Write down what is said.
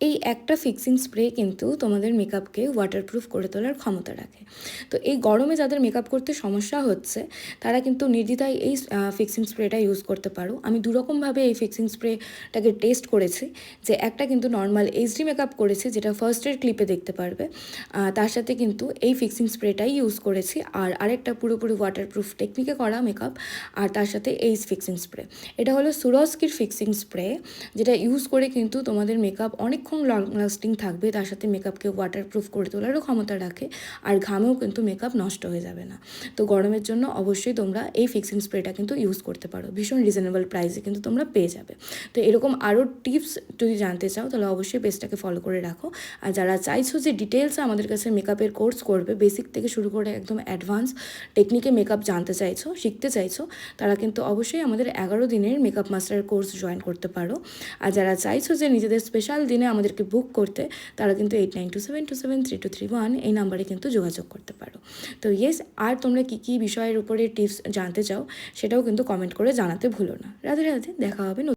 এই একটা fixing spray কিন্তু তোমাদের মেকআপকে ওয়াটারপ্রুফ করে তোলার ক্ষমতা রাখে। তো এই গরমে যাদের মেকআপ করতে সমস্যা হচ্ছে তারা কিন্তু নির্দ্বিধায় এই ফিক্সিং স্প্রেটা ইউজ করতে পারো। আমি দুরকমভাবে এই ফিক্সিং স্প্রেটাকে টেস্ট করেছি, যে একটা কিন্তু নর্মাল এইচডি মেকআপ করেছি, যেটা ফার্স্টের ক্লিপে দেখতে পারবে, তার সাথে কিন্তু এই ফিক্সিং স্প্রেটাই ইউজ করেছি। আর আরেকটা পুরোপুরি ওয়াটারপ্রুফ টেকনিকে করা মেকআপ, আর তার সাথে এই ফিক্সিং স্প্রে। এটা হলো সুরস্কির ফিক্সিং স্প্রে, যেটা ইউজ করে কিন্তু তোমাদের মেকআপ অনেকক্ষণ লং লাস্টিং থাকবে, তার সাথে মেকআপকে ওয়াটারপ্রুফ করে তোলারও ক্ষমতা রাখে, আর ঘামেও কিন্তু মেকআপ নষ্ট হয়ে যাবে না। তো গরমের জন্য অবশ্যই তোমরা এই ফিক্সিং স্প্রেটা কিন্তু ইউজ করতে পারো, ভীষণ রিজনেবল প্রাইসে কিন্তু তোমরা পেয়ে যাবে। তো এরকম আরও টিপস যদি জানতে চাও তাহলে অবশ্যই পেজটাকে ফলো করে রাখো। আর যারা চাইছো যে ডিটেলসে আমাদের কাছে মেকআপের কোর্স করবে, বেসিক থেকে শুরু করে একদম অ্যাডভান্স টেকনিকে মেকআপ জানতে চাইছো, শিখতে চাইছো, তারা কিন্তু অবশ্যই আমাদের 11 দিনের মেকআপ মাস্টার কোর্স জয়েন করতে পারো। আর যারা চাইছো যে নিজেদের স্পেশাল দিনে আমাদেরকে বুক করতে, তারা কিন্তু 8927273231 এই নাম্বারে কিন্তু যোগাযোগ করতে পারো। তো ইয়েস, আর তোমরা কী কী বিষয়ের উপরে টিপস জানতে চাও সেটাও কিন্তু কমেন্ট করে জানাতে ভুলো না। রাধে রাধে, দেখা হবে।